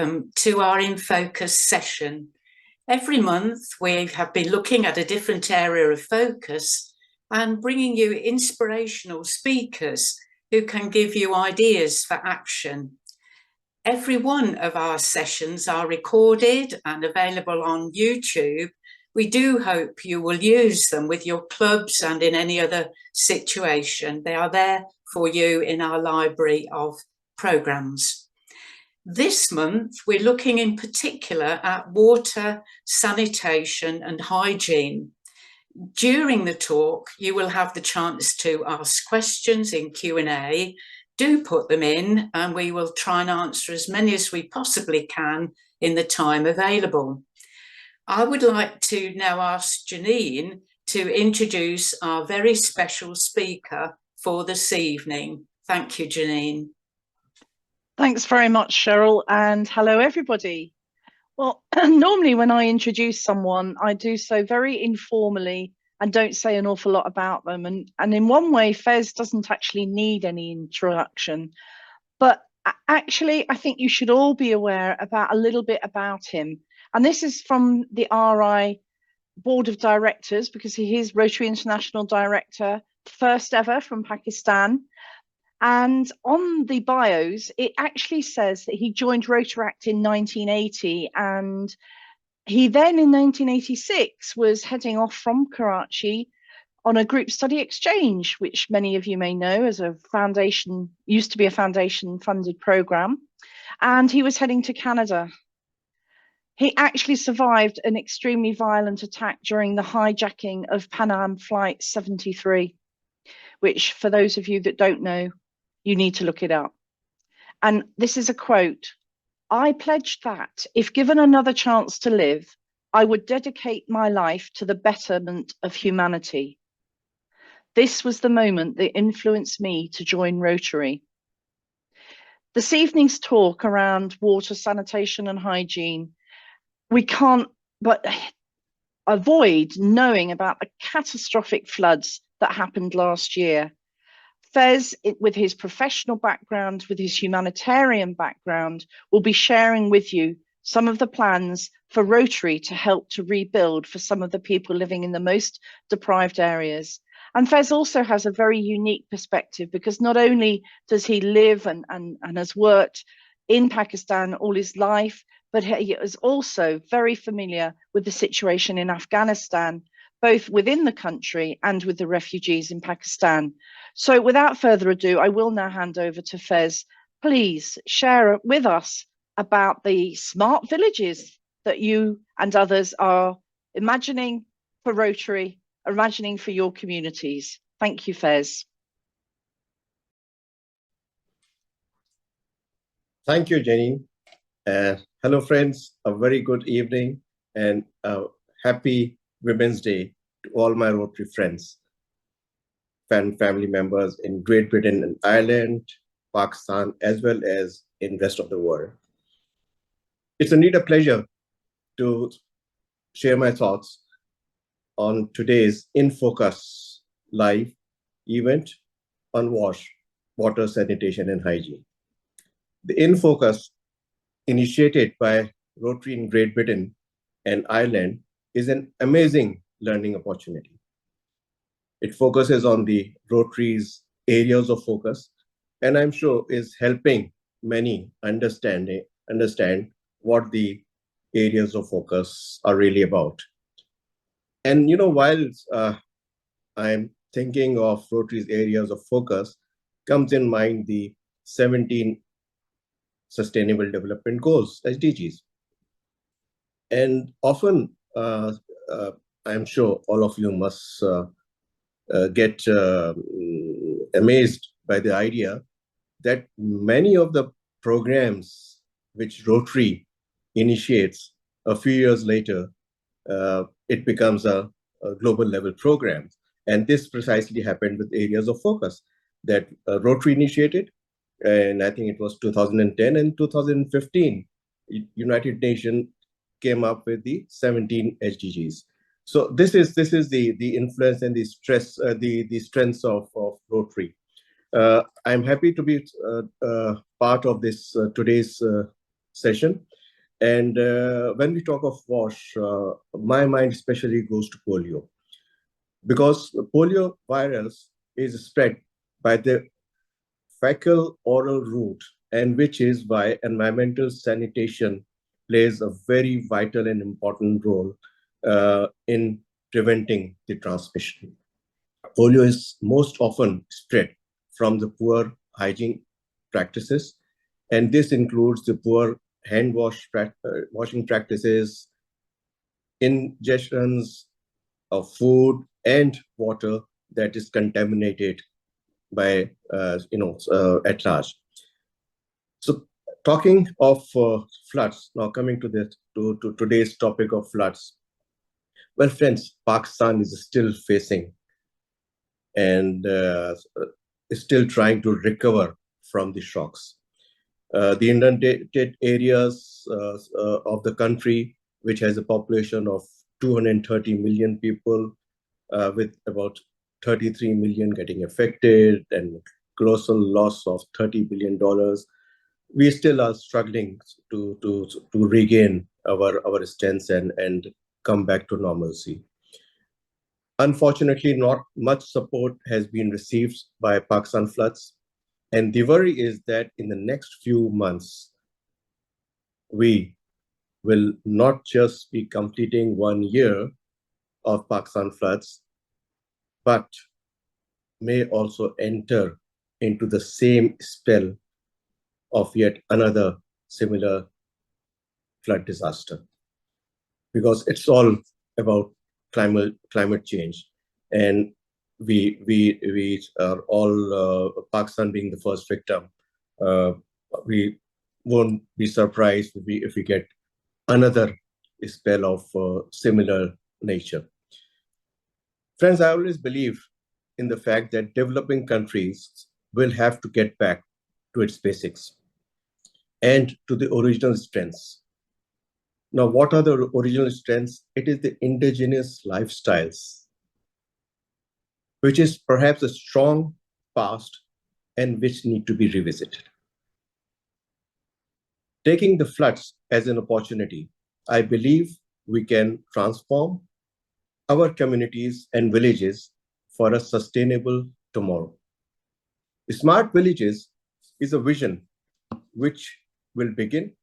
welcome to our InFocus session. Every month we have been looking at a different area of focus and bringing you inspirational speakers who can give you ideas for action. Every one of our sessions are recorded and available on YouTube. We do hope you will use them with your clubs and in any other situation. They are there for you in our library of programmes. This month, we're looking in particular at water, sanitation and hygiene. During the talk, you will have the chance to ask questions in Q&A. Do put them in and we will try and answer as many as we possibly can in the time available. I would like to now ask Janine to introduce our very special speaker for this evening. Thank you, Janine. Thanks very much, Cheryl, and hello, everybody. Well, normally when I introduce someone, I do so very informally and don't say an awful lot about them. And in one way, Fez doesn't actually need any introduction. But actually, I think you should all be aware about a little bit about him. And this is from the RI Board of Directors, because he is Rotary International Director, first ever from Pakistan. And on the bios, it actually says that he joined Rotaract in 1980, and he then in 1986 was heading off from Karachi on a group study exchange, which many of you may know as a foundation, used to be a foundation funded program. And he was heading to Canada. He actually survived an extremely violent attack during the hijacking of Pan Am Flight 73, which for those of you that don't know, you need to look it up. And this is a quote: "I pledged that if given another chance to live, I would dedicate my life to the betterment of humanity. This was the moment that influenced me to join Rotary." This evening's talk around water, sanitation and hygiene, we can't but avoid knowing about the catastrophic floods that happened last year. Fez, with his professional background, with his humanitarian background, will be sharing with you some of the plans for Rotary to help to rebuild for some of the people living in the most deprived areas. And Fez also has a very unique perspective, because not only does he live and has worked in Pakistan all his life, but he is also very familiar with the situation in Afghanistan, both within the country and with the refugees in Pakistan. So without further ado, I will now hand over to Fez. Please share with us about the smart villages that you and others are imagining for Rotary, imagining for your communities. Thank you, Fez. Thank you, Janine. Hello, friends. A very good evening and happy Women's Day to all my Rotary friends and family members in Great Britain and Ireland, Pakistan, as well as in the rest of the world. It's indeed a pleasure to share my thoughts on today's InFocus live event on water, sanitation and hygiene. The InFocus, initiated by Rotary in Great Britain and Ireland, is an amazing learning opportunity. It focuses on the Rotary's areas of focus, and I'm sure is helping many understand what the areas of focus are really about. And you know, while I'm thinking of Rotary's areas of focus, comes in mind the 17 Sustainable Development Goals, SDGs. And often, I'm sure all of you must get amazed by the idea that many of the programs which Rotary initiates a few years later, it becomes a global level program. And this precisely happened with areas of focus that Rotary initiated. And I think it was 2010 and 2015, United Nations came up with the 17 SDGs. So this is the influence and the stress, the strengths of Rotary. I'm happy to be part of this today's session. And when we talk of WASH, my mind especially goes to polio, because the polio virus is spread by the fecal oral route, and which is why environmental sanitation plays a very vital and important role in preventing the transmission. Polio is most often spread from the poor hygiene practices, and this includes the poor washing practices, ingestions of food and water that is contaminated by at large. So, talking of floods, now coming to to today's topic of floods. Well, friends, Pakistan is still facing and is still trying to recover from the shocks. The inundated areas of the country, which has a population of 230 million people, with about 33 million getting affected and colossal loss of $30 billion, we still are struggling to regain our strength and come back to normalcy. Unfortunately, not much support has been received by Pakistan floods. And the worry is that in the next few months, we will not just be completing 1 year of Pakistan floods, but may also enter into the same spell of yet another similar flood disaster. Because it's all about climate change. And we are all, Pakistan being the first victim, we won't be surprised if we get another spell of similar nature. Friends, I always believe in the fact that developing countries will have to get back to its basics and to the original strengths. Now, what are the original strengths? It is the indigenous lifestyles, which is perhaps a strong past and which need to be revisited. Taking the floods as an opportunity, I believe we can transform our communities and villages for a sustainable tomorrow. Smart villages is a vision which will begin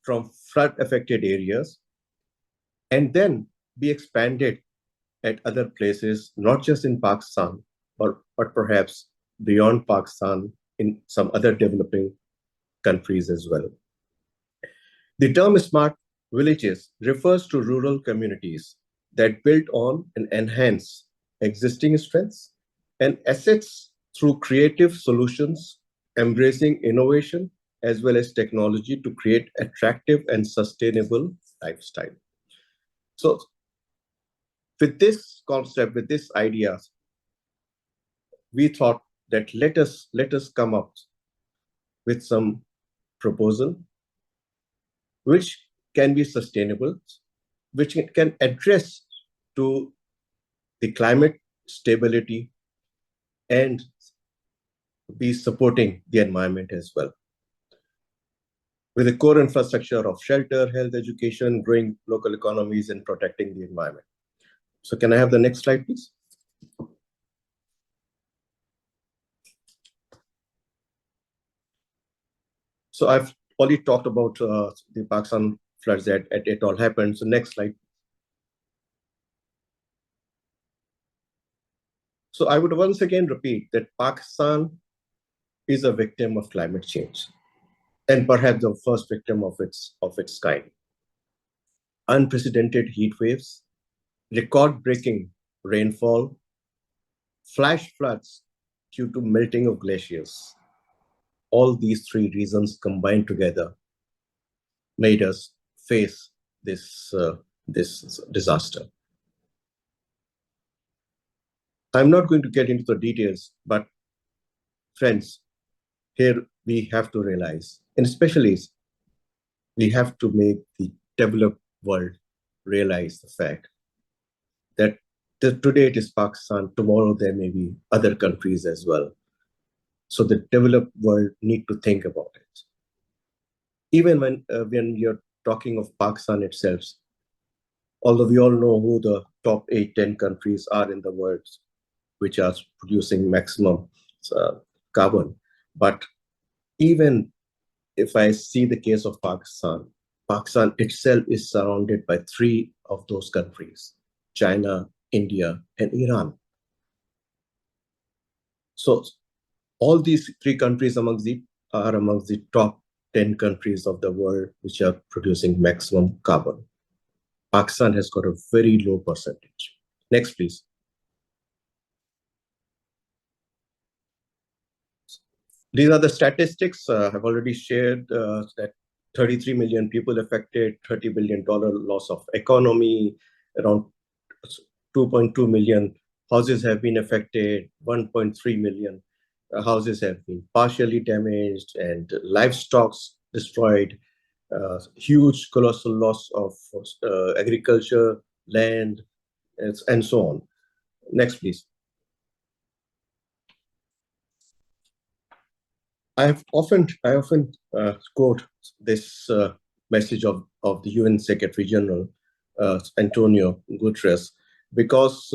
from flood-affected areas and then be expanded at other places, not just in Pakistan, but perhaps beyond Pakistan in some other developing countries as well. The term smart villages refers to rural communities that build on and enhance existing strengths and assets through creative solutions, embracing innovation as well as technology to create attractive and sustainable lifestyle. So with this concept, with this idea, we thought that let us come up with some proposal which can be sustainable, which can address to the climate stability and be supporting the environment as well. With a core infrastructure of shelter, health, education, growing local economies, and protecting the environment. So can I have the next slide, please? So I've already talked about the Pakistan floods that it all happened. So next slide. So I would once again repeat that Pakistan is a victim of climate change, and perhaps the first victim of its kind. Unprecedented heat waves, record-breaking rainfall, flash floods due to melting of glaciers. All these three reasons combined together made us face this disaster. I'm not going to get into the details, but friends, here we have to realize, and especially we have to make the developed world realize the fact that today it is Pakistan, tomorrow there may be other countries as well. So the developed world need to think about it. even when you're talking of Pakistan itself, although we all know who the top 8-10 countries are in the world, which are producing maximum carbon, but even if I see the case of Pakistan, Pakistan itself is surrounded by 3 of those countries: China, India, and Iran. So all these 3 countries are amongst the top 10 countries of the world which are producing maximum carbon. Pakistan has got a very low percentage. Next, please. These are the statistics I've already shared, that 33 million people affected, $30 billion loss of economy, around 2.2 million houses have been affected, 1.3 million houses have been partially damaged, and livestock destroyed, huge colossal loss of agriculture, land, and so on. Next, please. I often quote this message of the UN Secretary General, Antonio Guterres, because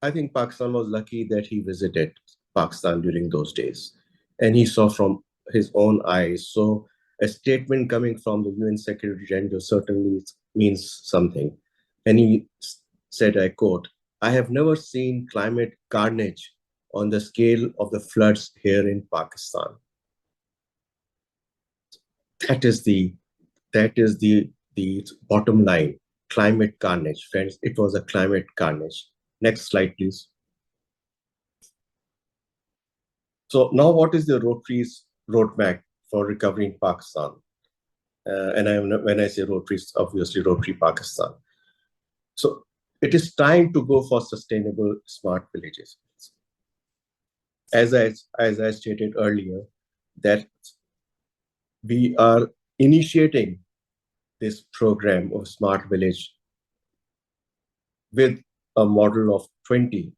I think Pakistan was lucky that he visited Pakistan during those days, and he saw from his own eyes. So a statement coming from the UN Secretary General certainly means something. And he said, I quote, "I have never seen climate carnage on the scale of the floods here in Pakistan." That is the bottom line. Climate carnage, friends. It was a climate carnage. Next slide, please. So now, what is the Rotary's roadmap for recovering Pakistan? When I say Rotary's, obviously Rotary Pakistan. So it is time to go for sustainable smart villages. As I stated earlier, that we are initiating this program of smart village with a model of 20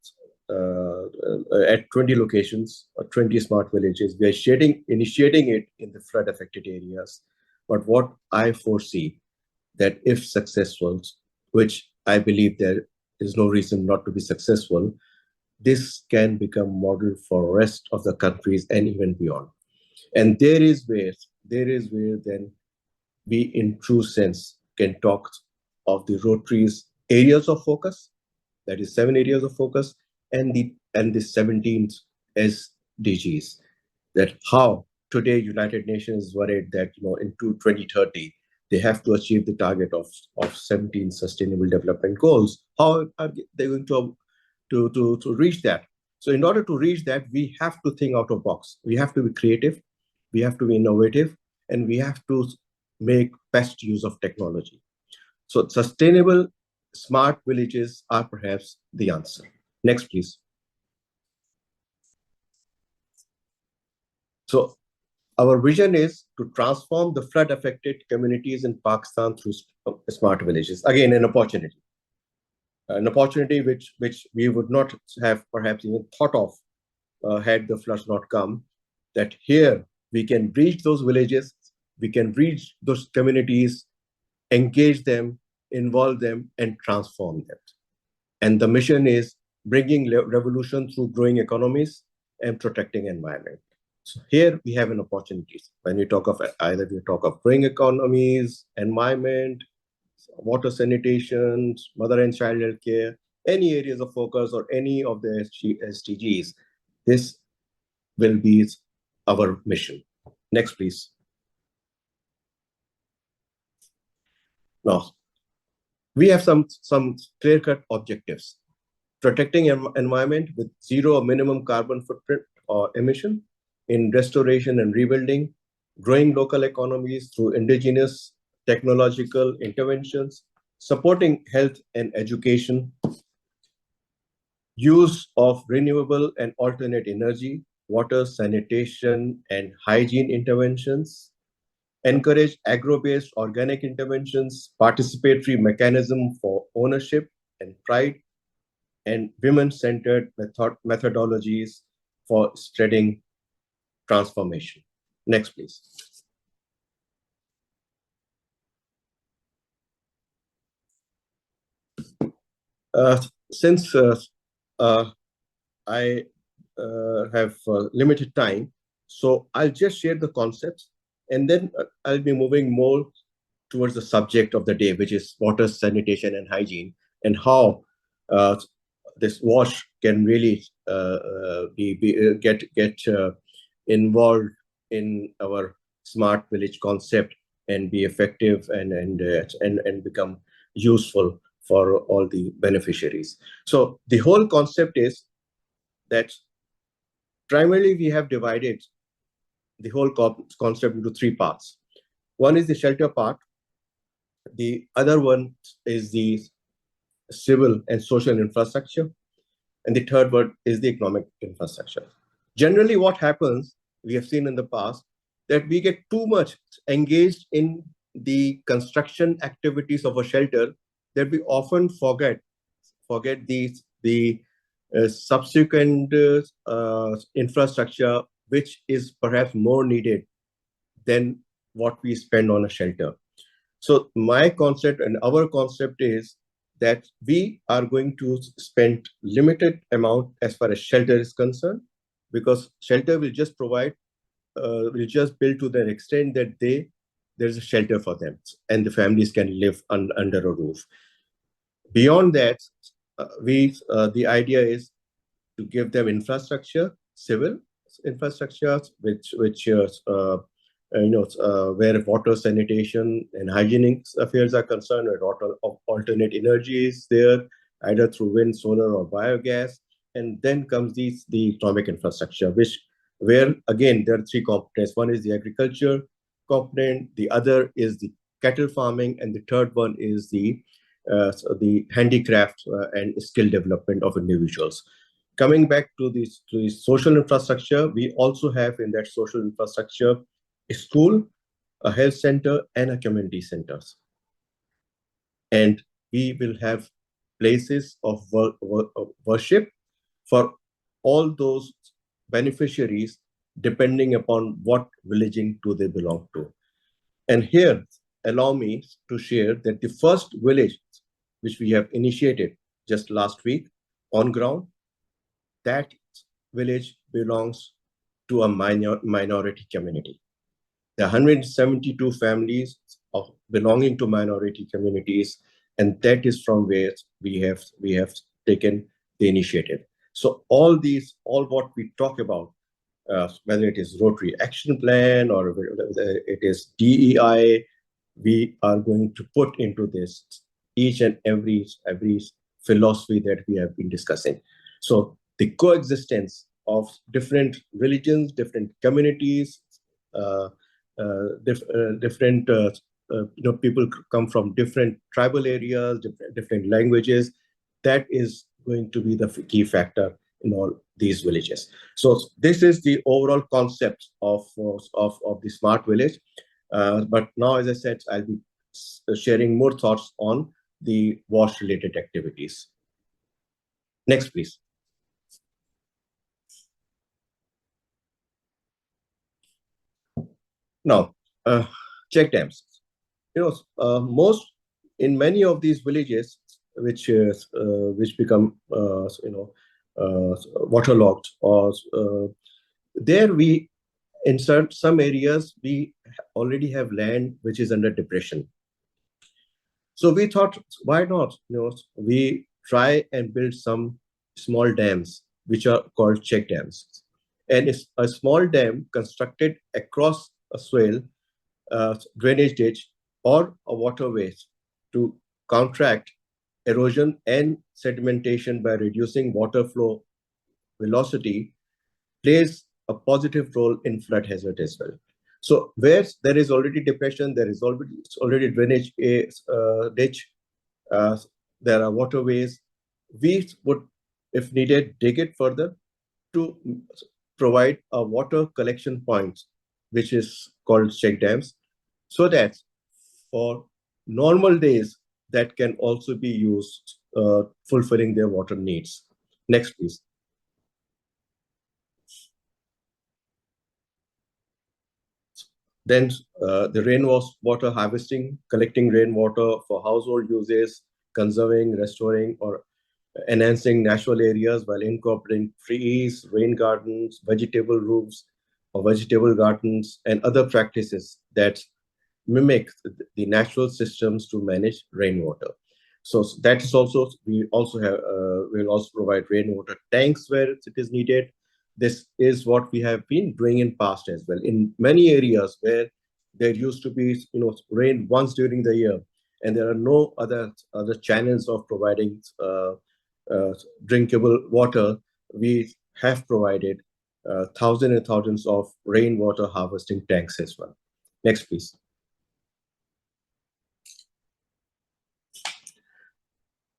at 20 locations or 20 smart villages. We are initiating it in the flood affected areas. But what I foresee, that if successful, which I believe there is no reason not to be successful, this can become model for rest of the countries and even beyond. And there is where then we in true sense can talk of the Rotary's areas of focus, that is 7 areas of focus, and the 17th SDGs. That how today United Nations is worried that in 2030 they have to achieve the target of 17 sustainable development goals. How are they going to reach that? So in order to reach that, we have to think out of box. We have to be creative, we have to be innovative, and we have to make best use of technology. So sustainable smart villages are perhaps the answer. Next, please. So our vision is to transform the flood affected communities in Pakistan through smart villages. Again, an opportunity which we would not have perhaps even thought of had the floods not come, that here we can reach those villages, we can reach those communities, engage them, involve them, and transform them. And the mission is bringing revolution through growing economies and protecting environment. So here we have an opportunity. When we talk of either we talk of growing economies, environment, water sanitation, mother and child health care, any areas of focus or any of the SDGs, this will be our mission. Next, please. Now, we have some clear-cut objectives. Protecting environment with zero or minimum carbon footprint or emission, in restoration and rebuilding, growing local economies through indigenous technological interventions, supporting health and education, use of renewable and alternate energy, water, sanitation, and hygiene interventions, encourage agro-based organic interventions, participatory mechanism for ownership and pride, and women-centered methodologies for spreading transformation. Next, please. Since I have limited time, so I'll just share the concepts, and then I'll be moving more towards the subject of the day, which is water, sanitation, and hygiene, and how this wash can really get involved in our smart village concept and be effective and become useful for all the beneficiaries. So the whole concept is that primarily we have divided the whole concept into three parts. One is the shelter part. The other one is the civil and social infrastructure. And the third one is the economic infrastructure. Generally, what happens, we have seen in the past, that we get too much engaged in the construction activities of a shelter that we often forget the subsequent infrastructure, which is perhaps more needed than what we spend on a shelter. So my concept and our concept is that we are going to spend limited amount as far as shelter is concerned, because shelter will just provide, will just build to the extent that there's a shelter for them and the families can live under a roof. Beyond that, the idea is to give them infrastructure, civil infrastructure, where water, sanitation, and hygienic affairs are concerned, where alternate energy is there, either through wind, solar, or biogas. And then comes the economic infrastructure, where again there are three components. One is the agriculture component, the other is the cattle farming, and the third one is the handicraft and skill development of individuals. Coming back to the social infrastructure, we also have in that social infrastructure a school, a health center, and a community centers. And we will have places of worship for all those beneficiaries, depending upon what villaging do they belong to. And here, allow me to share that the first village, which we have initiated just last week on ground, that village belongs to a minority community. There are 172 families belonging to minority communities, and that is from where we have taken the initiative. So all what we talk about, whether it is Rotary Action Plan or whether it is DEI, we are going to put into this each and every philosophy that we have been discussing. So the coexistence of different religions, different communities, different people come from different tribal areas, different languages. That is going to be the key factor in all these villages. So this is the overall concept of the smart village. But now, as I said, I'll be sharing more thoughts on the wash related activities. Next, please. Now, check dams. In many of these villages, which become waterlogged, or there we in some areas we already have land which is under depression. So we thought, why not? We try and build some small dams which are called check dams, and it's a small dam constructed across a swale, drainage ditch, or a waterway to counteract erosion and sedimentation by reducing water flow velocity, plays a positive role in flood hazard as well. So where there is already depression, there is already drainage ditch, there are waterways, we would, if needed, dig it further to provide a water collection point, which is called check dams, so that for normal days that can also be used, fulfilling their water needs. Next, please. Then the rainwater harvesting, collecting rainwater for household uses, conserving, restoring, or enhancing natural areas while incorporating trees, rain gardens, vegetable roofs, or vegetable gardens, and other practices that mimic the natural systems to manage rainwater. So that is also, we also have, we'll also provide rainwater tanks where it is needed. This is what we have been doing in past as well. In many areas where there used to be, rain once during the year, and there are no other channels of providing drinkable water, we have provided thousands and thousands of rainwater harvesting tanks as well. Next, please.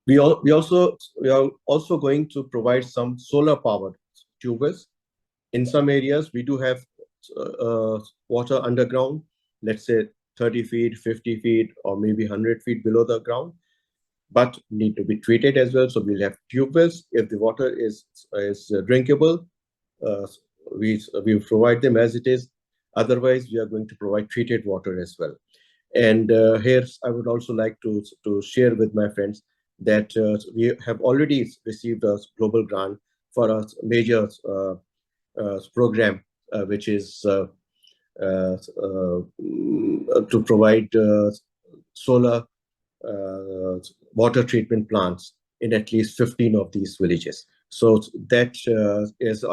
We are also going to provide some solar powered tube wells. In some areas, we do have water underground, let's say 30 feet, 50 feet, or maybe 100 feet below the ground, but need to be treated as well. So we'll have tube wells. If the water is drinkable, we provide them as it is. Otherwise, we are going to provide treated water as well. And here, I would also like to share with my friends that we have already received a global grant for a major program, which is to provide solar water treatment plants in at least 15 of these villages. So that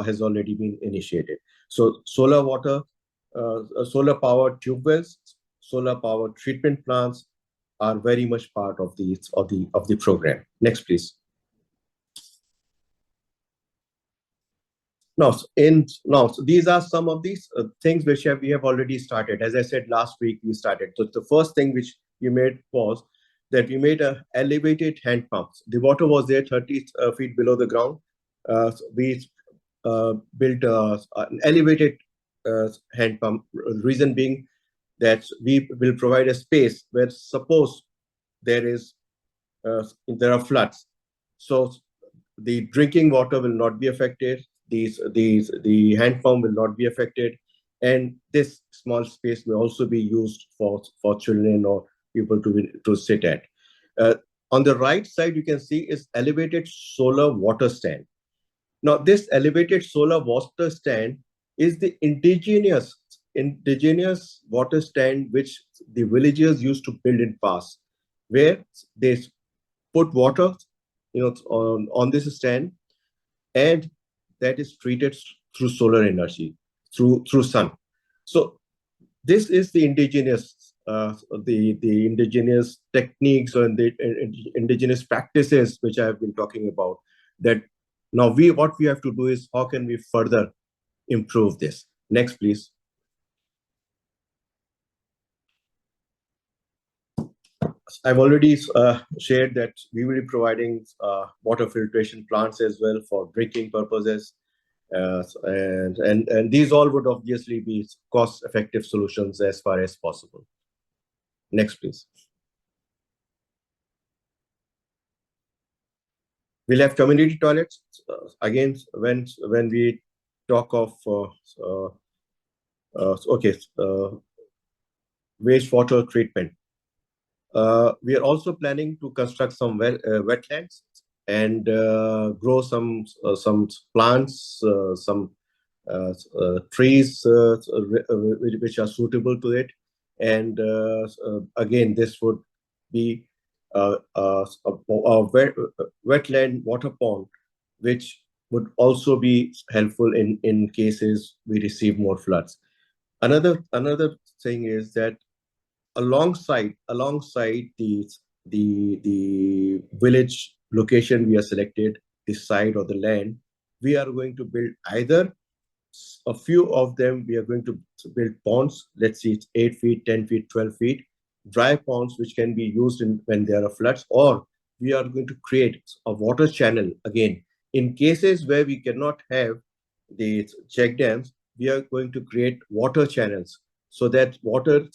has already been initiated. So solar water, solar powered tube wells, solar powered treatment plants are very much part of the program. Next, please. Now, these are some of these things which we have already started. As I said, last week we started. So the first thing which we made was that we made a elevated hand pumps. The water was there 30 feet below the ground. So we built an elevated hand pump. Reason being that we will provide a space where, suppose there are floods, so the drinking water will not be affected. The hand pump will not be affected, and this small space will also be used for children or people to sit at. On the right side, you can see is elevated solar water stand. Now, this elevated solar water stand is the indigenous water stand which the villagers used to build in past, where they put water, on this stand, and that is treated through solar energy, through sun. So this is the indigenous indigenous techniques and the indigenous practices which I have been talking about. That now what we have to do is how can we further improve this? Next, please. I've already shared that we will be providing water filtration plants as well for drinking purposes, and these all would obviously be cost-effective solutions as far as possible. Next, please. We'll have community toilets. Again, when we talk of wastewater treatment, we are also planning to construct some wetlands and grow some plants, some trees which are suitable to it. And again, this would be a wetland water pond, which would also be helpful in cases we receive more floods. Another thing is that alongside the village location we have selected, the site or the land, we are going to build either a few of them. We are going to build ponds. Let's see, it's 8 feet, 10 feet, 12 feet, dry ponds which can be used when there are floods, or we are going to create a water channel. Again, in cases where we cannot have the check dams, we are going to create water channels so that water,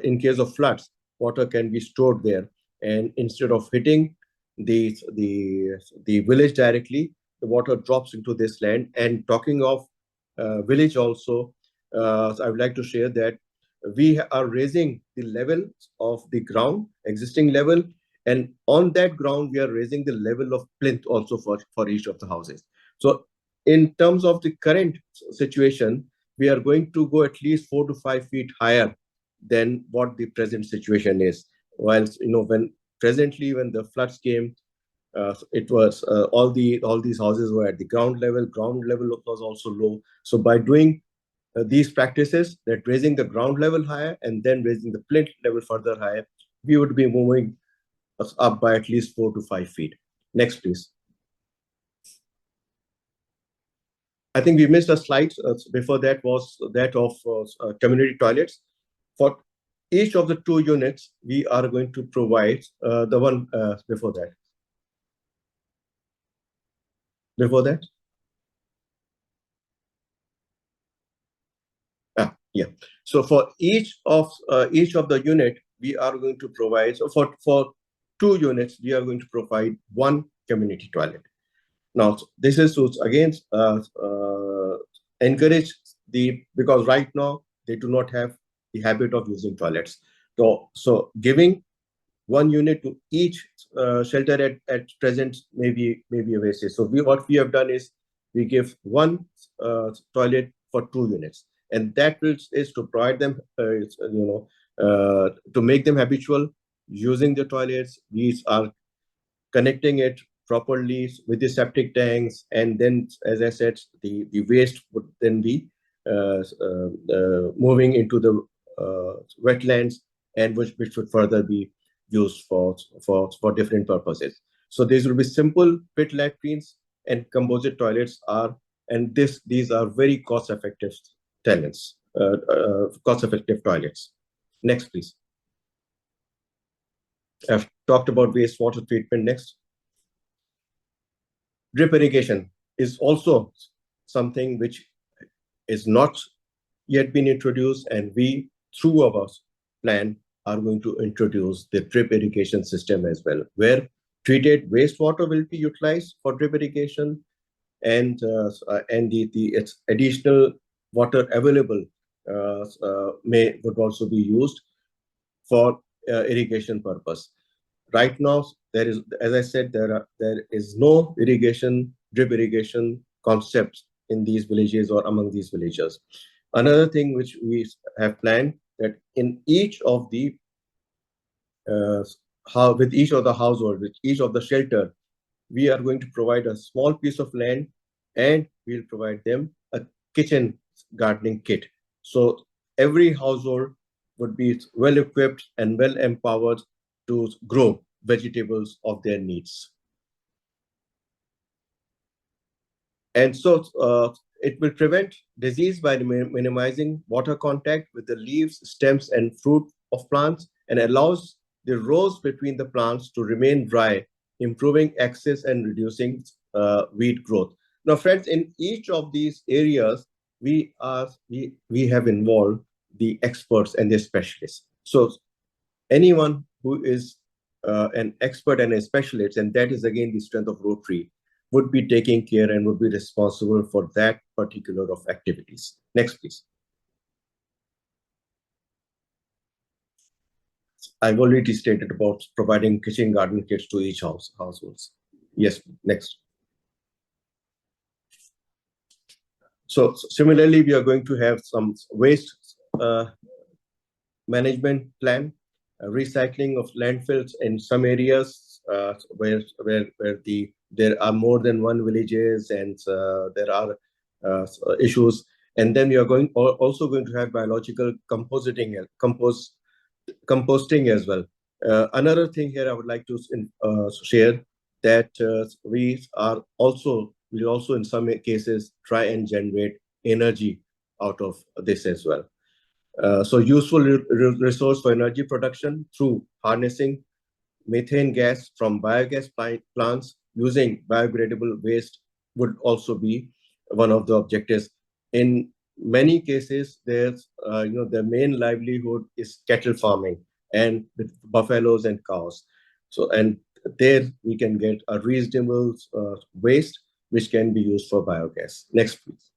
in case of floods, water can be stored there. And instead of hitting the village directly, the water drops into this land. And talking of village also, I would like to share that we are raising the level of the ground, existing level, And on that ground, we are raising the level of plinth also for each of the houses. So in terms of the current situation, we are going to go at least 4 to 5 feet higher than what the present situation is. Whilst, when the floods came, it was all these houses were at the ground level. Ground level was also low. So by doing these practices, that raising the ground level higher and then raising the plinth level further higher, we would be moving us up by at least 4 to 5 feet. Next, please. I think we missed a slide before that was that of community toilets. For each of the 2 units, we are going to provide the one before that. Before that? Yeah. So for each of the unit, we are going to provide. So for 2 units, we are going to provide 1 community toilet. Now, this is to again encourage because right now they do not have the habit of using toilets. So giving 1 unit to each shelter at present may be a wastage. So what we have done is we give 1 toilet for 2 units, and that is to provide them, to make them habitual using the toilets. These are connecting it properly with the septic tanks, and then, as I said, the waste would then be moving into the wetlands, and which should further be used for different purposes. So these will be simple pit latrines, and composite toilets these are very cost-effective toilets. Next, please. I've talked about wastewater treatment. Next. Drip irrigation is also something which is not yet been introduced, and we, through our plan, are going to introduce the drip irrigation system as well, where treated wastewater will be utilized for drip irrigation, and its additional water available would also be used for irrigation purpose. Right now, there is, as I said, there is no drip irrigation concept in these villages or among these villagers. Another thing which we have planned, that in each of the with each of the household, with each of the shelter, we are going to provide a small piece of land, and we'll provide them a kitchen gardening kit. So every household would be well equipped and well empowered to grow vegetables of their needs. And so it will prevent disease by minimizing water contact with the leaves, stems, and fruit of plants, and allows the rows between the plants to remain dry, improving access and reducing weed growth. Now, friends, in each of these areas, we have involved the experts and the specialists. So anyone who is an expert and a specialist, and that is again the strength of Rotary, would be taking care and would be responsible for that particular of activities. Next, please. I've already stated about providing kitchen garden kits to each households. Yes, next. So similarly, we are going to have some waste management plan, recycling of landfills in some areas where there are more than 1 villages, and there are issues. And then we are also going to have biological composting as well. Another thing here I would like to share, that we will also in some cases try and generate energy out of this as well. So useful resource for energy production through harnessing methane gas from biogas plants using biodegradable waste would also be one of the objectives. In many cases, there's the main livelihood is cattle farming and with buffaloes and cows. So, and there we can get a reasonable waste which can be used for biogas. Next, please.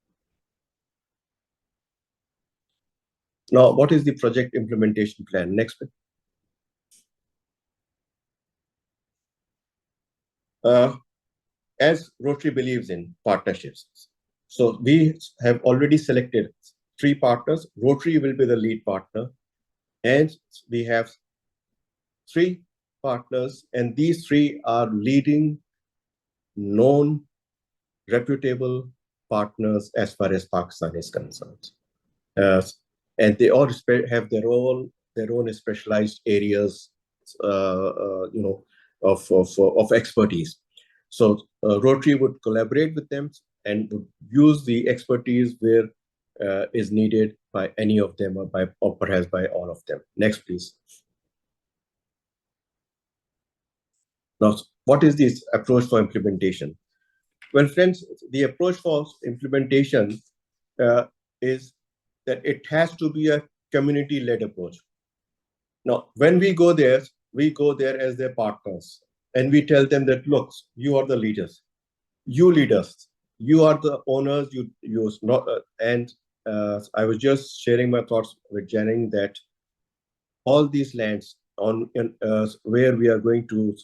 Now, what is the project implementation plan? Next, please. as Rotary believes in partnerships, so we have already selected 3 partners. Rotary will be the lead partner, and we have 3 partners, and these 3 are leading, known, reputable partners as far as Pakistan is concerned. And they all have their own specialized areas, of expertise. So Rotary would collaborate with them and would use the expertise where is needed by any of them, or perhaps by all of them. Next, please. Now, what is this approach for implementation? Well, friends, the approach for implementation is that it has to be a community-led approach. Now, when we go there as their partners, and we tell them that, look, you are the leaders, you lead us, you are the owners, you use not. I was just sharing my thoughts with Janine that all these lands where we are going to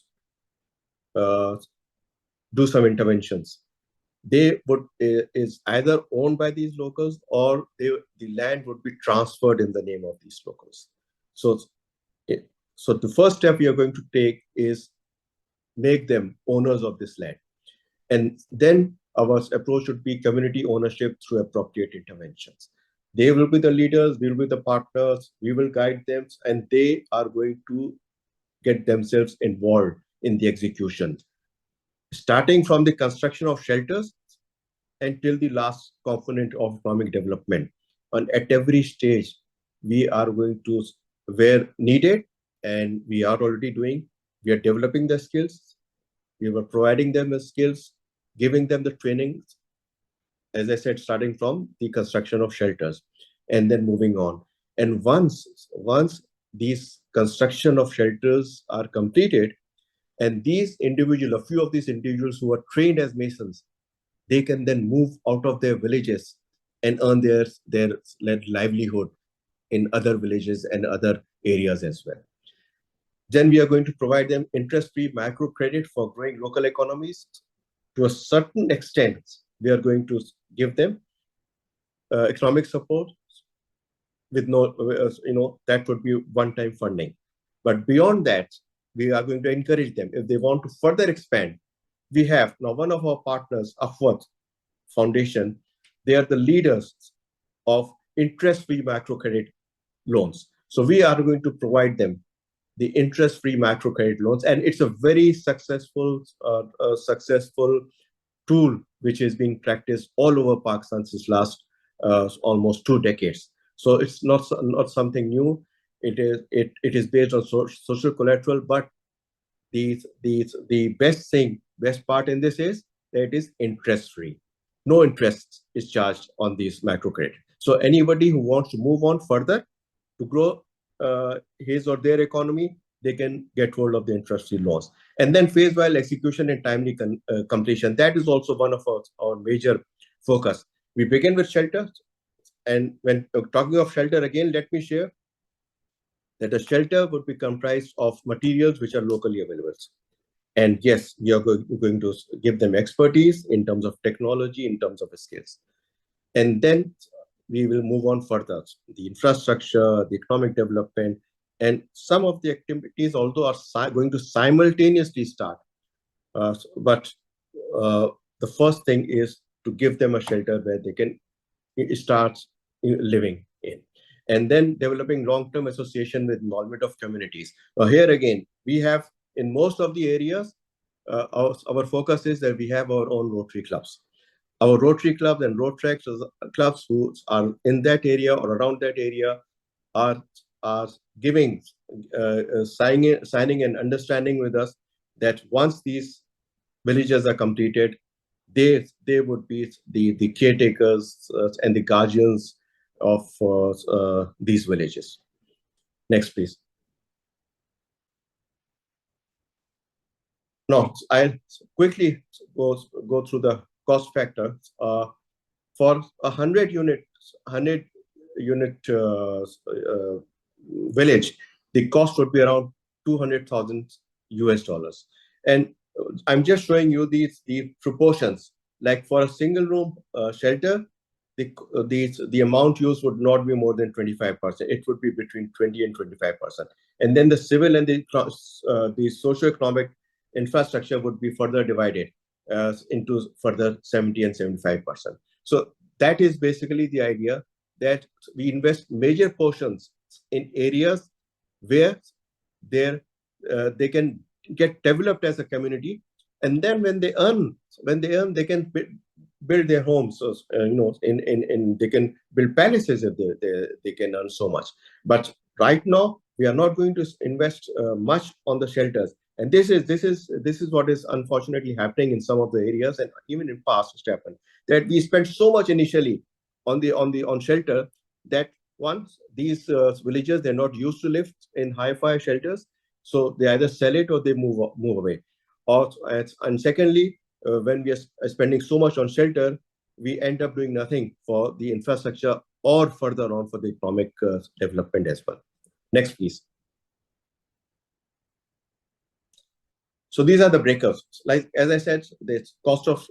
do some interventions, they would is either owned by these locals, or the land would be transferred in the name of these locals. So the first step we are going to take is make them owners of this land, and then our approach should be community ownership through appropriate interventions. They will be the leaders, we will be the partners, we will guide them, and they are going to get themselves involved in the execution, starting from the construction of shelters until the last component of economic development. And at every stage, we are going to, where needed, and we are already doing, we are developing the skills, we were providing them the skills, giving them the training, as I said, starting from the construction of shelters and then moving on. And once these construction of shelters are completed, and these individuals, a few of these individuals who are trained as masons, they can then move out of their villages and earn their livelihood in other villages and other areas as well. Then we are going to provide them interest-free microcredit for growing local economies. To a certain extent, we are going to give them economic support with that would be one-time funding. But beyond that, we are going to encourage them. If they want to further expand, we have now one of our partners, Afwat Foundation, they are the leaders of interest-free microcredit loans. So we are going to provide them the interest-free microcredit loans, and it's a very successful tool which is being practiced all over Pakistan since last almost 2 decades. So it's not something new. It is based on social collateral, but the best part in this is that it is interest-free. No interest is charged on these microcredit. So anybody who wants to move on further to grow his or their economy, they can get hold of the interest-free loans. And then phase-wise execution and timely completion. That is also one of our major focus. We begin with shelter. And when talking of shelter, again, let me share that a shelter would be comprised of materials which are locally available. And yes, we are going to give them expertise in terms of technology, in terms of skills. And then we will move on further. The infrastructure, the economic development, and some of the activities, although are going to simultaneously start. But the first thing is to give them a shelter where they can start living in. And then developing long-term association with involvement of communities. Now here again, we have in most of the areas, our focus is that we have our own Rotary clubs. Our Rotary clubs and road tracks clubs who are in that area or around that area are giving, signing and understanding with us that once these villages are completed, they would be the caretakers and the guardians of these villages. Next, please. Now, I'll quickly go through the cost factor. For 100 unit village, the cost would be around $200,000 US. And I'm just showing you the proportions. Like for a single room shelter, the amount used would not be more than 25%. It would be between 20 and 25%. And then the civil and the socioeconomic infrastructure would be further divided into further 70 and 75%. So that is basically the idea, that we invest major portions in areas where they can get developed as a community, and then when they earn, they can build their homes. So they can build palaces if they can earn so much. But right now we are not going to invest much on the shelters, and this is what is unfortunately happening in some of the areas, and even in past it happened that we spent so much initially on shelter that once these villagers, they're not used to live in high-fi shelters, so they either sell it or they move away. And secondly, when we are spending so much on shelter, we end up doing nothing for the infrastructure or further on for the economic development as well. Next, please. So these are the breakups. Like, as I said, the cost of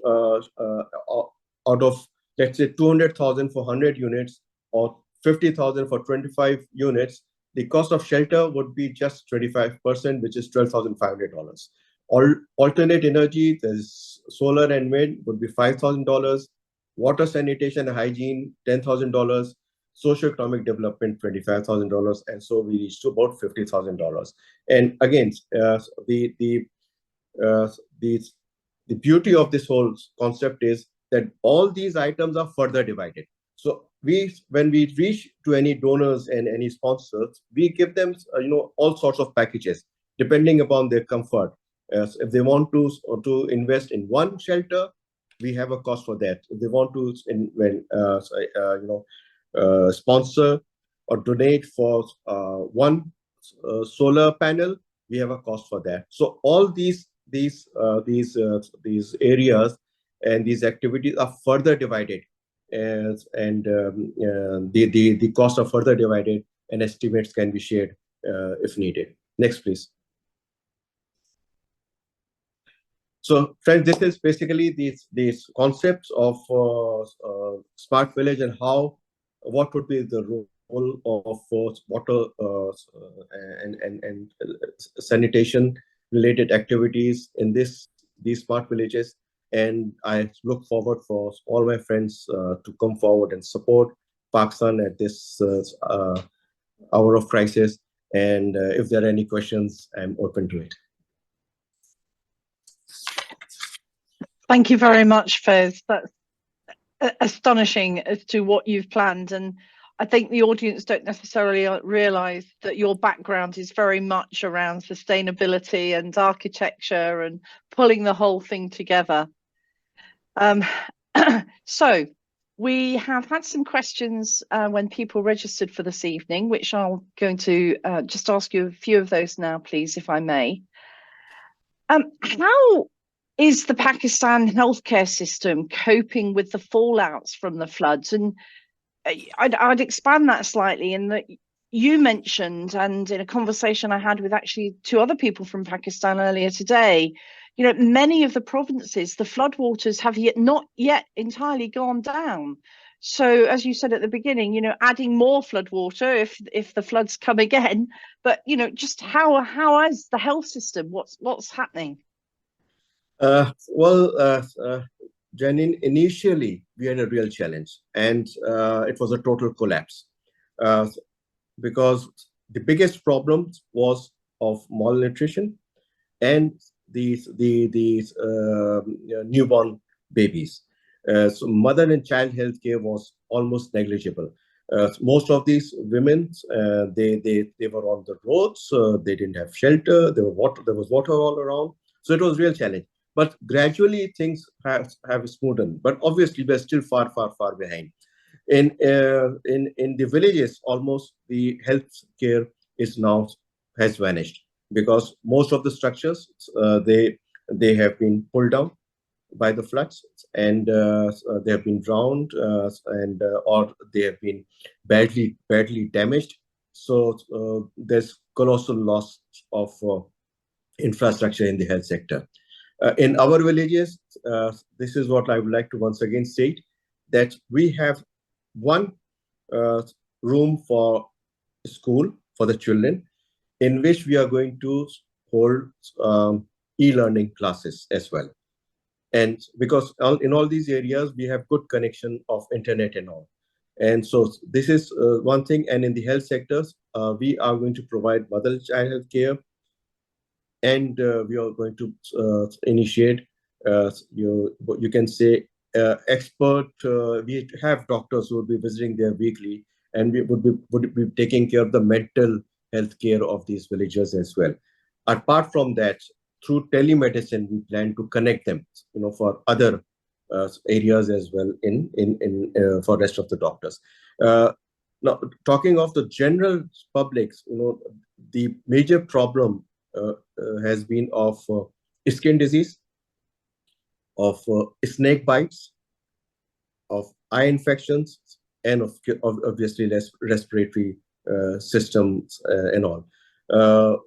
out of, let's say, 200,000 for 100 units or 50,000 for 25 units, the cost of shelter would be just 25%, which is $12,500. Alternate energy, there's solar and wind, would be $5,000. Water, sanitation, and hygiene, $10,000. Socioeconomic development, $25,000, and so we reach to about $50,000. And again, the beauty of this whole concept is that all these items are further divided. So when we reach to any donors and any sponsors, we give them all sorts of packages depending upon their comfort. If they want to invest in one shelter, we have a cost for that. If they want to sponsor or donate for one solar panel, we have a cost for that. So all these areas and these activities are further divided, and the costs are further divided, and estimates can be shared if needed. Next, please. So, friends, this is basically these concepts of smart village and what would be the role of water and sanitation related activities in these smart villages. And I look forward for all my friends to come forward and support Pakistan at this hour of crisis. And if there are any questions, I'm open to it. Thank you very much, Faiz. That's astonishing as to what you've planned. And I think the audience don't necessarily realize that your background is very much around sustainability and architecture and pulling the whole thing together. So we have had some questions when people registered for this evening, which I'm going to just ask you a few of those now, please, if I may. How is the Pakistan healthcare system coping with the fallouts from the floods? And I'd expand that slightly in that you mentioned, and in a conversation I had with actually two other people from Pakistan earlier today, many of the provinces, the floodwaters have not yet entirely gone down. So, as you said at the beginning, adding more floodwater if the floods come again. But just how is the health system? What's happening? Janine, initially we had a real challenge, and it was a total collapse because the biggest problem was of malnutrition and these newborn babies. So mother and child health care was almost negligible. Most of these women, they were on the roads. They didn't have shelter. There was water all around. So it was a real challenge. But gradually things have smoothened. But obviously we're still far behind. In the villages, almost the health care has vanished because most of the structures they have been pulled down by the floods, and they have been drowned or they have been badly damaged. So there's colossal loss of infrastructure in the health sector. In our villages, this is what I would like to once again state, that we have one room for school for the children, in which we are going to hold e-learning classes as well. And because in all these areas, we have good connection of internet and all. And so this is one thing. And in the health sectors, we are going to provide mother-child health care. And we are going to initiate, you can say, expert. We have doctors who will be visiting there weekly, and we would be taking care of the mental health care of these villagers as well. Apart from that, through telemedicine, we plan to connect them, for other areas as well for rest of the doctors. Now, talking of the general publics, the major problem has been of skin disease, of snake bites, of eye infections, and of obviously respiratory systems and all.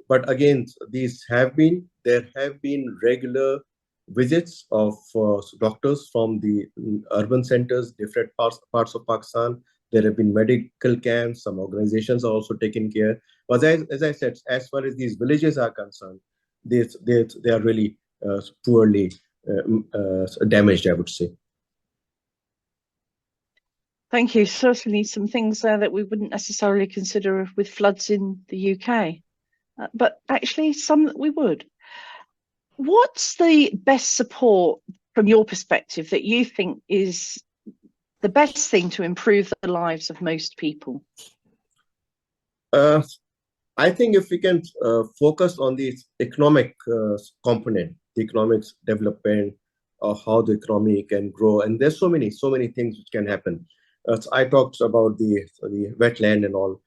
But again, there have been regular visits of doctors from the urban centers, different parts of Pakistan. There have been medical camps. Some organizations are also taking care. But as I said, as far as these villages are concerned, they are really poorly damaged, I would say. Thank you. Certainly some things there that we wouldn't necessarily consider with floods in the UK, but actually some that we would. What's the best support from your perspective that you think is the best thing to improve the lives of most people? I think if we can focus on the economic component, the economics development, how the economy can grow, and there's so many things which can happen. So I talked about the wetland and all.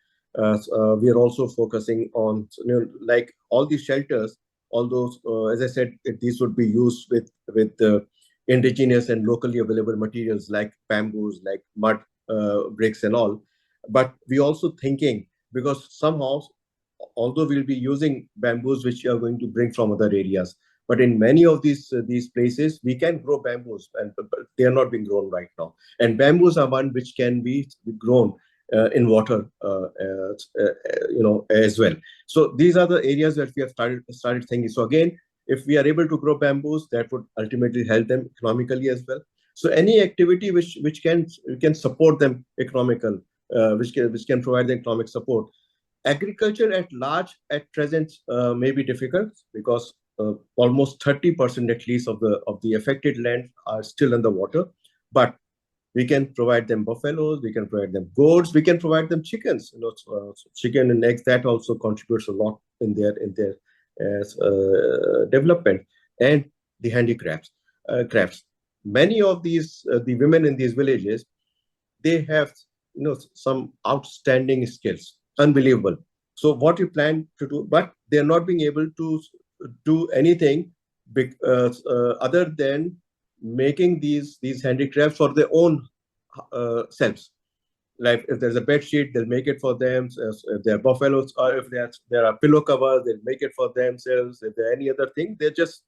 We are also focusing on, like all these shelters. All those, as I said, these would be used with indigenous and locally available materials like bamboos, like mud bricks and all. But we also thinking, because somehow, although we'll be using bamboos which we are going to bring from other areas, but in many of these places we can grow bamboos, but they are not being grown right now. And bamboos are one which can be grown in water, as well. So these are the areas that we have started thinking. So again, if we are able to grow bamboos, that would ultimately help them economically as well. So any activity which can support them economical, which can provide the economic support. Agriculture at large at present may be difficult, because almost 30% at least of the affected land are still underwater. But we can provide them buffaloes, we can provide them goats, we can provide them chickens. Chicken and eggs, that also contributes a lot in their development. And the handicrafts, crafts. Many of these the women in these villages, they have some outstanding skills, unbelievable. So what you plan to do, but they're not being able to do anything other than making these handicrafts for their own selves. Like if there's a bed sheet, they'll make it for them. If there are buffaloes, or if there are pillow covers, they'll make it for themselves. If there are any other thing, they're just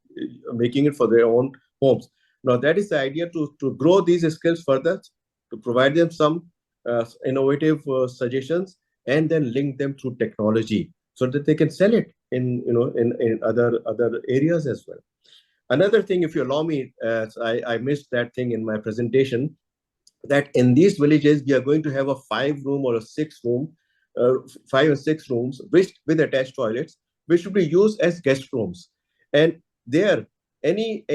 making it for their own homes. Now that is the idea, to grow these skills further, to provide them some innovative suggestions, and then link them through technology so that they can sell it in other areas as well. Another thing, if you allow me, I missed that thing in my presentation, that in these villages we are going to have a 5-room or a 6-room, 5 and 6 rooms with attached toilets, which should be used as guest rooms. And there, any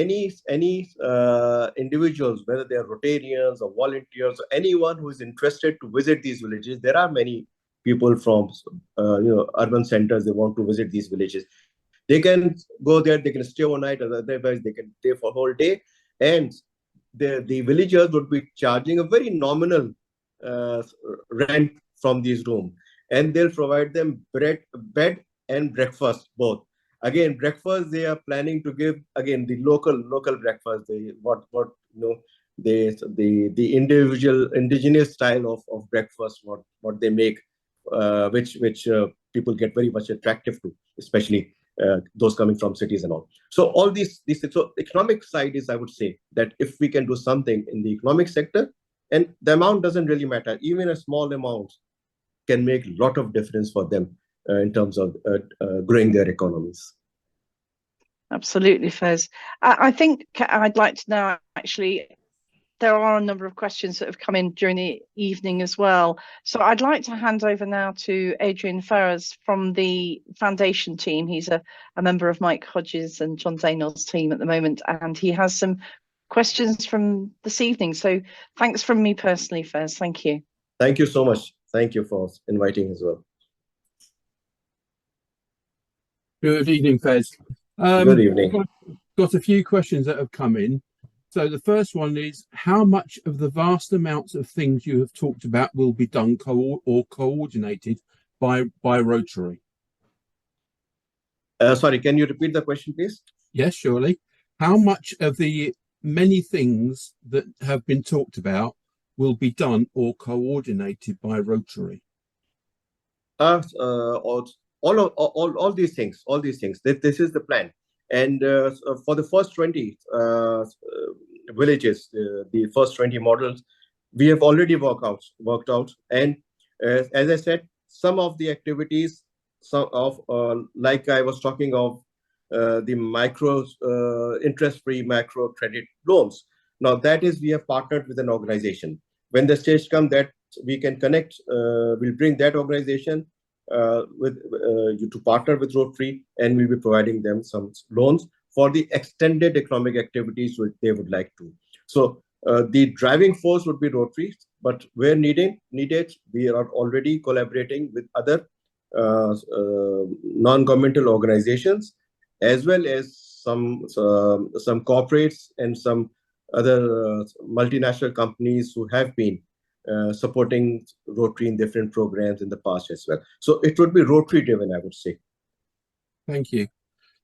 individuals, whether they are Rotarians or volunteers, or anyone who is interested to visit these villages, there are many people from urban centers, they want to visit these villages. They can go there, they can stay overnight, or otherwise they can stay for a whole day. And the villagers would be charging a very nominal rent from these rooms, and they'll provide them bed and breakfast both. Again, breakfast they are planning to give again the local breakfast. The indigenous style of breakfast, what they make, which people get very much attractive to, especially those coming from cities and all. So all these so economic side is, I would say, that if we can do something in the economic sector, and the amount doesn't really matter, even a small amount can make a lot of difference for them in terms of growing their economies. Absolutely, Fez. I think I'd like to know, actually, there are a number of questions that have come in during the evening as well. So I'd like to hand over now to Adrian Ferrers from the foundation team. He's a member of Mike Hodges and John Zaynol's team at the moment, and he has some questions from this evening. So thanks from me personally, Fez. Thank you. Thank you so much. Thank you for inviting as well. Good evening, Fez. Good evening. Got a few questions that have come in. So the first one is, how much of the vast amounts of things you have talked about will be done or coordinated by Rotary? Sorry, can you repeat the question, please? Yes, surely. How much of the many things that have been talked about will be done or coordinated by Rotary? All these things. This is the plan. And for the first 20 villages, the first 20 models, we have already worked out. And as I said, some of the activities, like I was talking of, the micro interest-free micro credit loans. Now that is, we have partnered with an organization. When the stage comes that we can connect, we'll bring that organization with you to partner with Rotary, and we'll be providing them some loans for the extended economic activities which they would like to. So the driving force would be Rotary, but where needed, we are already collaborating with other non-governmental organizations, as well as some corporates and some other multinational companies who have been supporting Rotary in different programs in the past as well. So it would be Rotary driven, I would say. Thank you.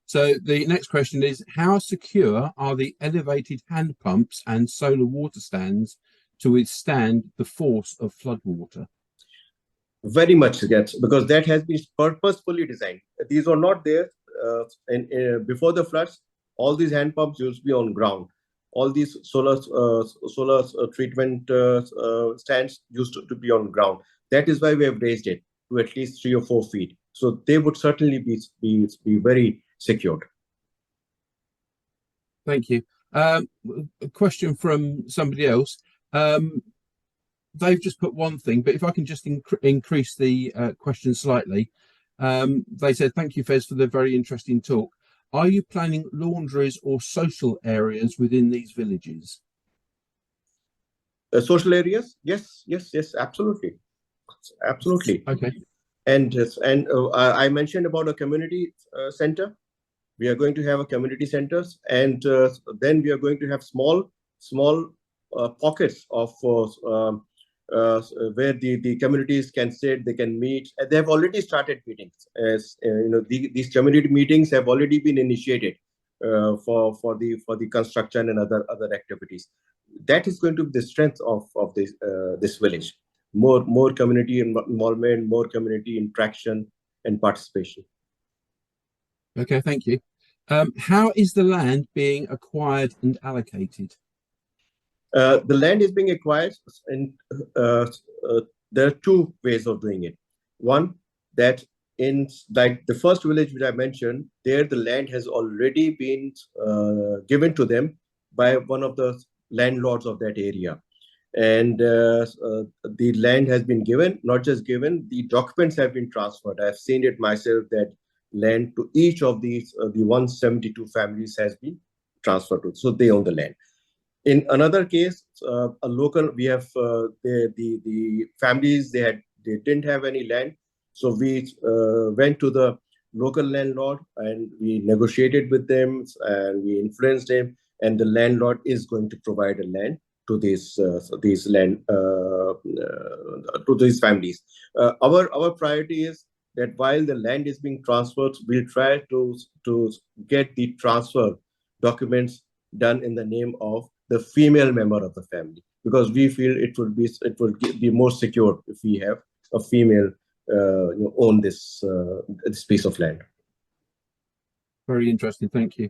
So the next question is, how secure are the elevated hand pumps and solar water stands to withstand the force of floodwater? Very much, yes, because that has been purposefully designed. These are not there before the floods. All these hand pumps used to be on ground. All these solar treatment stands used to be on ground. That is why we have raised it to at least 3 or 4 feet. So they would certainly be very secured. Thank you. A question from somebody else. They've just put one thing, but if I can just increase the question slightly. They said, thank you, Fez, for the very interesting talk. Are you planning laundries or social areas within these villages? Social areas? Yes, absolutely. Absolutely. Okay. And I mentioned about a community center. We are going to have a community centers, and then we are going to have small pockets of where the communities can sit, they can meet. They have already started meetings. As you know, these community meetings have already been initiated for the construction and other activities. That is going to be the strength of this village. More community involvement, more community interaction and participation. Okay, thank you. How is the land being acquired and allocated? The land is being acquired, and there are 2 ways of doing it. One, that in like the first village which I mentioned, there the land has already been given to them by one of the landlords of that area. And the land has been given, not just given, the documents have been transferred. I've seen it myself, that land to each of these, the 172 families has been transferred to, so they own the land. In another case, a local, we have the families, they didn't have any land. So we went to the local landlord and we negotiated with them and we influenced them, and the landlord is going to provide a land to these land to these families. Our priority is that while the land is being transferred, we'll try to get the transfer documents done in the name of the female member of the family, because we feel it would be more secure if we have a female own this piece of land. Very interesting. Thank you.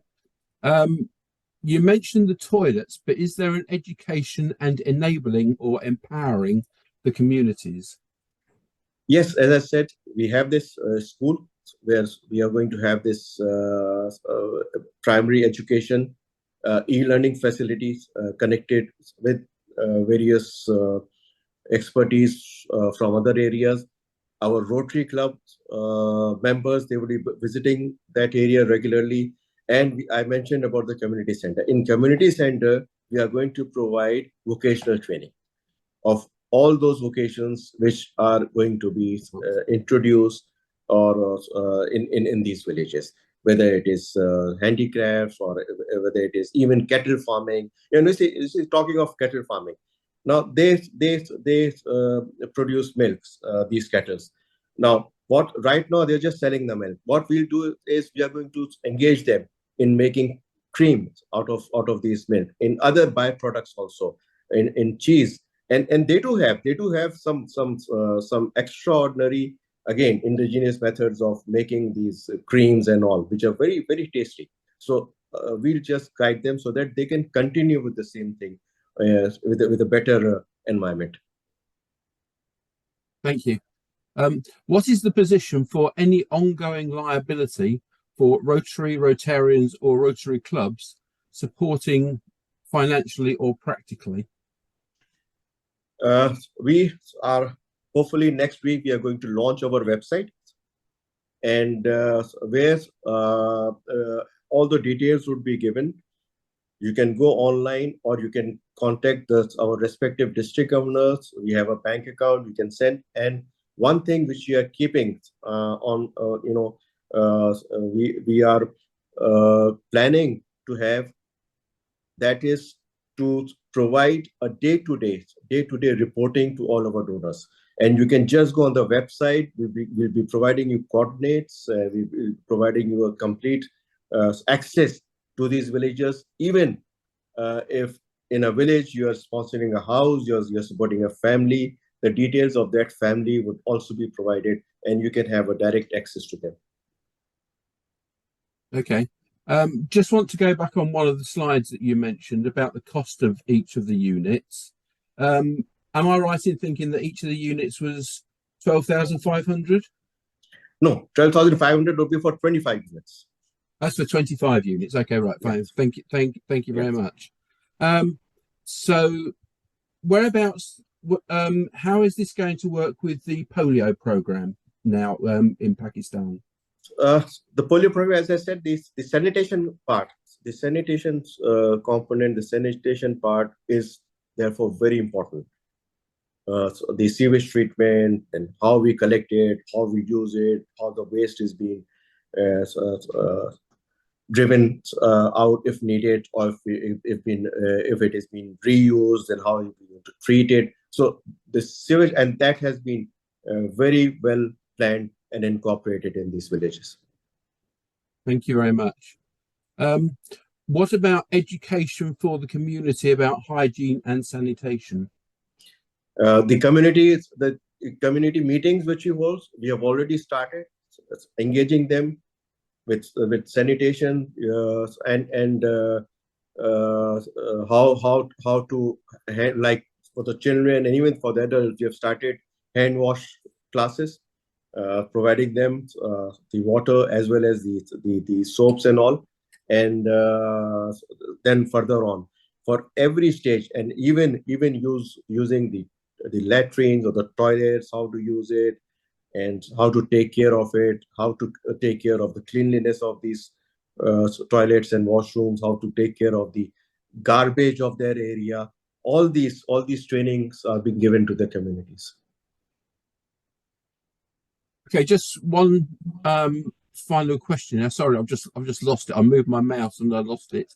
You mentioned the toilets, but is there an education and enabling or empowering the communities? Yes, as I said, we have this school where we are going to have this primary education, e-learning facilities connected with various expertise from other areas. Our Rotary Club members, they will be visiting that area regularly. And I mentioned about the community center. In community center, we are going to provide vocational training of all those vocations which are going to be introduced or in these villages, whether it is handicrafts or whether it is even cattle farming. You know, this is talking of cattle farming. Now they produce milks, these cattle. Now right now they're just selling the milk. What we'll do is we are going to engage them in making cream out of these milk, in other byproducts also, in cheese. And they do have some extraordinary, again, indigenous methods of making these creams and all, which are very, very tasty. So we'll just guide them so that they can continue with the same thing with a better environment. Thank you. What is the position for any ongoing liability for Rotary, Rotarians or Rotary clubs supporting financially or practically? We are, hopefully next week, we are going to launch our website, and where all the details would be given. You can go online or you can contact our respective district governors. We have a bank account you can send. And one thing which we are keeping we are planning to have, that is to provide a day-to-day reporting to all our donors. And you can just go on the website. We'll be providing you coordinates. We'll be providing you a complete access to these villages. Even if in a village you are sponsoring a house, you're supporting a family, the details of that family would also be provided, and you can have a direct access to them. Okay. Just want to go back on one of the slides that you mentioned about the cost of each of the units. Am I right in thinking that each of the units was 12,500? No, 12,500 would be for 25 units. That's for 25 units. Okay, right. Fine. Yes. Thank you very much. So whereabouts, how is this going to work with the polio program now in Pakistan? The polio program, as I said, the sanitation part, the sanitation component, the sanitation part is therefore very important. So the sewage treatment and how we collect it, how we use it, how the waste is being driven out if needed, or if it is being reused, and how you to treat it. So the sewage, and that has been very well planned and incorporated in these villages. Thank you very much. What about education for the community about hygiene and sanitation? The community meetings which we have already started engaging them with sanitation and how to like for the children and even for the adults. We have started hand wash classes, providing them the water as well as the soaps and all, and then further on for every stage, and even using the latrines or the toilets, how to use it and how to take care of it, how to take care of the cleanliness of these toilets and washrooms, how to take care of the garbage of their area. All these trainings are being given to the communities. Okay, just one final question now. Sorry, I've just lost it. I moved my mouse and I lost it.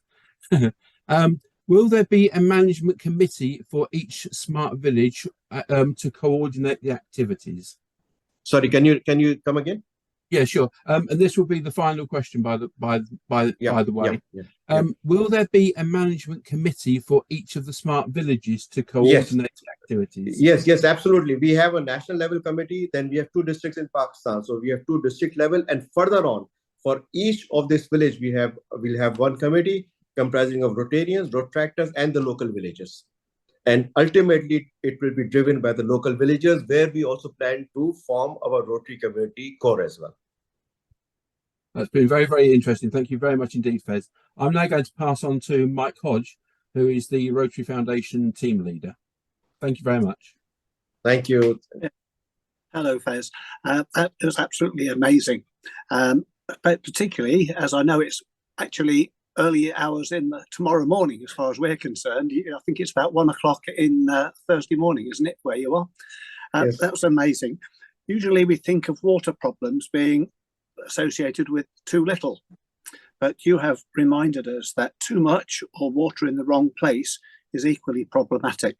Will there be a management committee for each smart village to coordinate the activities? Sorry, can you come again? Yeah, sure. And this will be the final question, by the way. Will there be a management committee for each of the smart villages to coordinate the activities? Yes, absolutely. We have a national level committee. Then we have 2 districts in Pakistan. So we have 2 district level, and further on for each of this village, we'll have one committee comprising of Rotarians, Rotractors, and the local villagers. And ultimately, it will be driven by the local villagers, where we also plan to form our Rotary community core as well. That's been very, very interesting. Thank you very much indeed, Fez. I'm now going to pass on to Mike Hodge, who is the Rotary Foundation team leader. Thank you very much. Thank you. Hello, Fez. That was absolutely amazing. But particularly, as I know it's actually early hours in tomorrow morning, as far as we're concerned. I think it's about 1 o'clock in Thursday morning, isn't it, where you are? Yes. That was amazing. Usually we think of water problems being associated with too little, but you have reminded us that too much or water in the wrong place is equally problematic.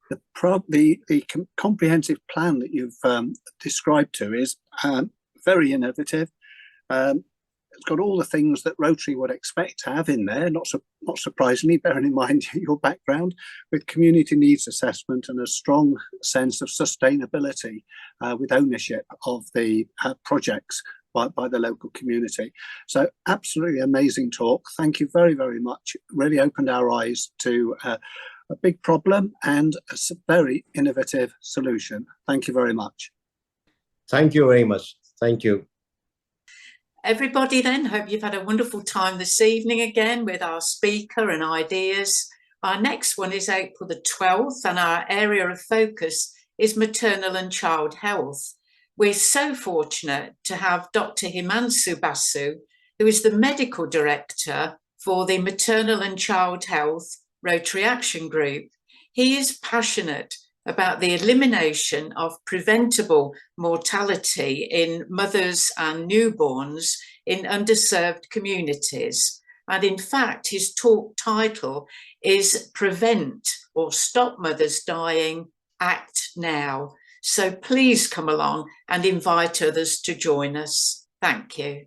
The comprehensive plan that you've described to is very innovative. It's got all the things that Rotary would expect to have in there, not surprisingly, bearing in mind your background, with community needs assessment and a strong sense of sustainability with ownership of the projects by the local community. So absolutely amazing talk. Thank you very, very much. Really opened our eyes to a big problem and a very innovative solution. Thank you very much. Thank you very much. Thank you. Everybody then, hope you've had a wonderful time this evening again with our speaker and ideas. Our next one is April the 12th, and our area of focus is maternal and child health. We're so fortunate to have Dr. Himanshu Basu, who is the medical director for the Maternal and Child Health Rotary Action Group. He is passionate about the elimination of preventable mortality in mothers and newborns in underserved communities. And in fact, his talk title is Prevent or Stop Mothers Dying, Act Now. So please come along and invite others to join us. Thank you.